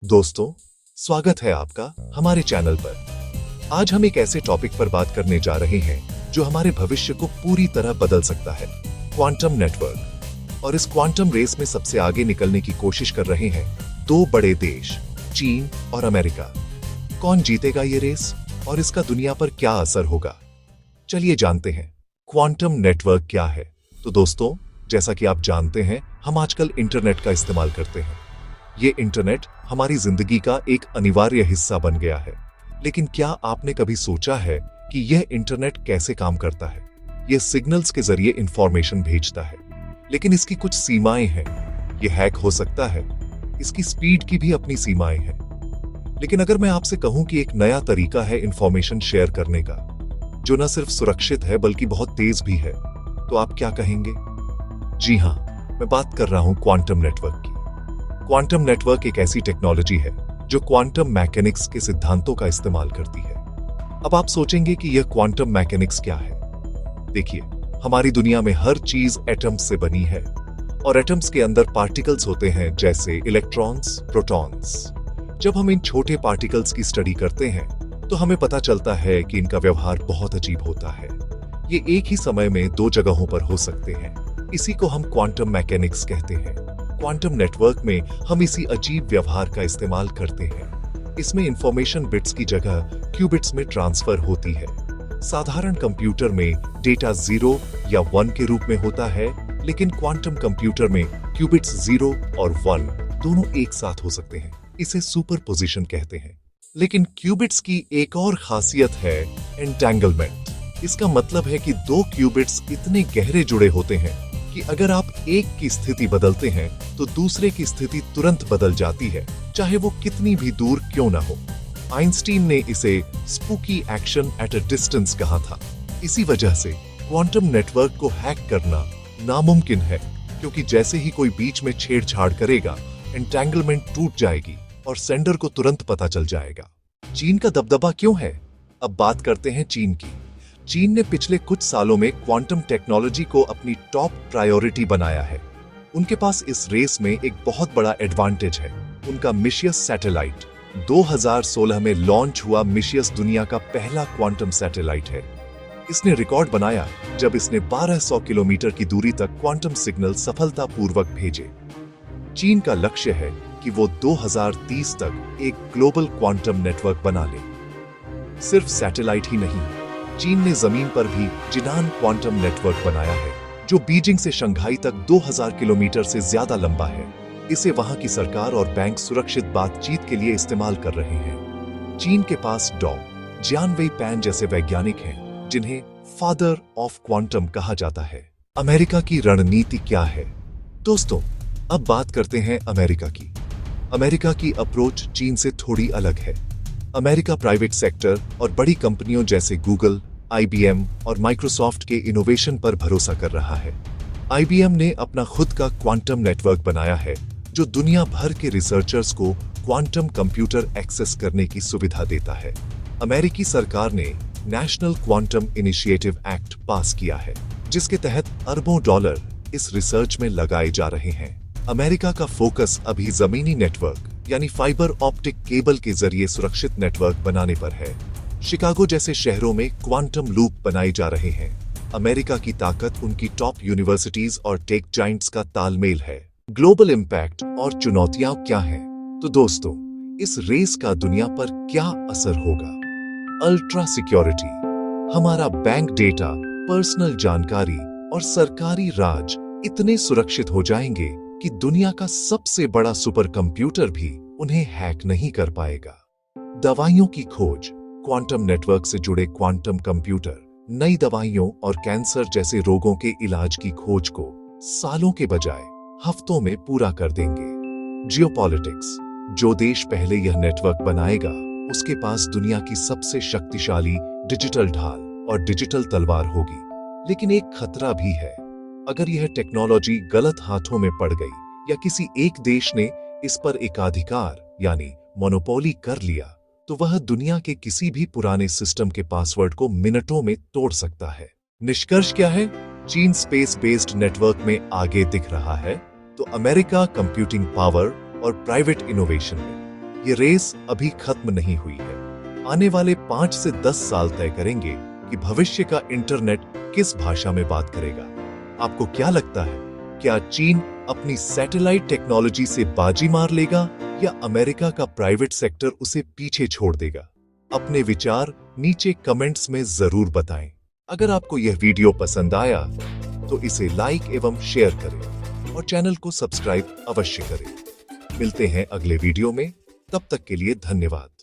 दोस्तों, स्वागत है आपका हमारे चैनल पर। आज हम एक ऐसे टॉपिक पर बात करने जा रहे हैं जो हमारे भविष्य को पूरी तरह बदल सकता है, क्वांटम नेटवर्क। और इस क्वांटम रेस में सबसे आगे निकलने की कोशिश कर रहे हैं दो बड़े देश, चीन और अमेरिका। कौन जीतेगा ये रेस और इसका दुनिया पर क्या असर होगा? चलिए जानते हैं क्वांटम नेटवर्क क्या है। तो दोस्तों, जैसा कि आप जानते हैं, हम आजकल इंटरनेट का इस्तेमाल करते हैं। ये इंटरनेट हमारी जिंदगी का एक अनिवार्य हिस्सा बन गया है। लेकिन क्या आपने कभी सोचा है कि यह इंटरनेट कैसे काम करता है? यह सिग्नल्स के जरिए इंफॉर्मेशन भेजता है, लेकिन इसकी कुछ सीमाएं हैं। यह हैक हो सकता है, इसकी स्पीड की भी अपनी सीमाएं हैं। लेकिन अगर मैं आपसे कहूं कि एक नया तरीका है इंफॉर्मेशन शेयर करने का, जो न सिर्फ सुरक्षित है बल्कि बहुत तेज भी है, तो आप क्या कहेंगे? जी हां, मैं बात कर रहा हूं क्वांटम नेटवर्क की। क्वांटम नेटवर्क एक ऐसी टेक्नोलॉजी है जो क्वांटम मैकेनिक्स के सिद्धांतों का इस्तेमाल करती है। अब आप सोचेंगे कि यह क्वांटम मैकेनिक्स क्या है? देखिए, हमारी दुनिया में हर चीज एटम्स से बनी है और एटम्स के अंदर पार्टिकल्स होते हैं, जैसे इलेक्ट्रॉन्स, प्रोटॉन्स। जब हम इन छोटे पार्टिकल्स की स्टडी करते हैं तो हमें पता चलता है कि इनका व्यवहार बहुत अजीब होता है। ये एक ही समय में दो जगहों पर हो सकते हैं। इसी को हम क्वांटम मैकेनिक्स कहते हैं। क्वांटम नेटवर्क में हम इसी अजीब व्यवहार का इस्तेमाल करते हैं। इसमें इंफॉर्मेशन बिट्स की जगह क्यूबिट्स में ट्रांसफर होती है। साधारण कंप्यूटर में डेटा 0 या 1 के रूप में होता है, लेकिन क्वांटम कंप्यूटर में क्यूबिट्स 0 और 1 दोनों एक साथ हो सकते हैं। इसे सुपरपोजिशन कहते हैं। लेकिन क्यूबिट्स की एक और खासियत है एंटेंगलमेंट। इसका मतलब है कि दो क्यूबिट्स इतने गहरे जुड़े होते हैं कि अगर आप एक की स्थिति बदलते हैं तो दूसरे की स्थिति तुरंत बदल जाती है, चाहे वो कितनी भी दूर क्यों ना हो। आइंस्टीन ने इसे spooky action at a distance कहा था। इसी वजह से क्वांटम नेटवर्क को हैक करना नामुमकिन है, क्योंकि जैसे ही कोई बीच में छेड़छाड़ करेगा, एंटेंगलमेंट टूट जाएगी और सेंडर को तुरंत पता चल जाएगा। चीन का दबदबा क्यों है? अब बात करते हैं चीन की। चीन ने पिछले कुछ सालों में क्वांटम टेक्नोलॉजी को अपनी टॉप प्रायोरिटी बनाया है। उनके पास इस रेस में एक बहुत बड़ा एडवांटेज है। उनका मिशियस सैटेलाइट 2016 में लॉन्च हुआ। मिशियस दुनिया का पहला क्वांटम सैटेलाइट है। इसने रिकॉर्ड बनाया जब इसने 1200 किलोमीटर की दूरी तक क्वांटम सिग्नल सफलतापूर्वक भेजे। चीन का लक्ष्य है कि वो 2030 तक एक ग्लोबल क्वांटम नेटवर्क बना ले। सिर्फ सैटेलाइट ही नहीं, चीन ने जमीन पर भी जिनान क्वांटम नेटवर्क बनाया है, जो बीजिंग से शंघाई तक 2000 किलोमीटर से ज्यादा लंबा है। इसे वहां की सरकार और बैंक सुरक्षित बातचीत के लिए इस्तेमाल कर रहे हैं। चीन के पास डॉ जियानवेई पैन जैसे वैज्ञानिक हैं, जिन्हें फादर ऑफ क्वांटम कहा जाता है। अमेरिका की रणनीति क्या है? दोस्तों, अब बात करते हैं अमेरिका की। अमेरिका की अप्रोच चीन से थोड़ी अलग है। अमेरिका प्राइवेट सेक्टर और बड़ी कंपनियों जैसे गूगल, IBM और माइक्रोसॉफ्ट के इनोवेशन पर भरोसा कर रहा है। IBM ने अपना खुद का क्वांटम नेटवर्क बनाया है, जो दुनिया भर के रिसर्चर्स को क्वांटम कंप्यूटर एक्सेस करने की सुविधा देता है। अमेरिकी सरकार ने नेशनल क्वांटम इनिशिएटिव एक्ट पास किया है, जिसके तहत अरबों डॉलर इस रिसर्च में लगाए जा रहे हैं। अमेरिका का फोकस अभी जमीनी नेटवर्क यानी फाइबर ऑप्टिक केबल के जरिए सुरक्षित नेटवर्क बनाने पर है। शिकागो जैसे शहरों में क्वांटम लूप बनाए जा रहे हैं। अमेरिका की ताकत उनकी टॉप यूनिवर्सिटीज और टेक जाइंट्स का तालमेल है। ग्लोबल इम्पैक्ट और चुनौतियां क्या हैं? तो दोस्तों, इस रेस का दुनिया पर क्या असर होगा? Ultra security. हमारा बैंक डेटा, पर्सनल जानकारी और सरकारी राज इतने सुरक्षित हो जाएंगे कि दुनिया का सबसे बड़ा सुपर कंप्यूटर भी उन्हें हैक नहीं कर पाएगा। दवाइयों की खोज। क्वांटम नेटवर्क से जुड़े क्वांटम कंप्यूटर नई दवाइयों और कैंसर जैसे रोगों के इलाज की खोज को सालों के बजाय हफ्तों में पूरा कर देंगे। जियोपॉलिटिक्स। जो देश पहले यह नेटवर्क बनाएगा, उसके पास दुनिया की सबसे शक्तिशाली डिजिटल ढाल और डिजिटल तलवार होगी। लेकिन एक खतरा भी है। अगर यह टेक्नोलॉजी गलत हाथों में पड़ गई या किसी एक देश ने इस पर एकाधिकार यानी मोनोपोली कर लिया, तो वह दुनिया के किसी भी पुराने सिस्टम के पासवर्ड को मिनटों में तोड़ सकता है। निष्कर्ष क्या है? चीन स्पेस बेस्ड नेटवर्क में आगे दिख रहा है, तो अमेरिका कंप्यूटिंग पावर और प्राइवेट इनोवेशन में। ये रेस अभी खत्म नहीं हुई है। आने वाले 5 से 10 साल तय करेंगे कि भविष्य का इंटरनेट किस भाषा में बात करेगा। आपको क्या लगता है, क्या चीन अपनी सैटेलाइट टेक्नोलॉजी से बाजी मार लेगा या अमेरिका का प्राइवेट सेक्टर उसे पीछे छोड़ देगा? अपने विचार नीचे कमेंट्स में जरूर बताएं। अगर आपको यह वीडियो पसंद आया तो इसे लाइक एवं शेयर करें और चैनल को सब्सक्राइब अवश्य करें। मिलते हैं अगले वीडियो में, तब तक के लिए धन्यवाद।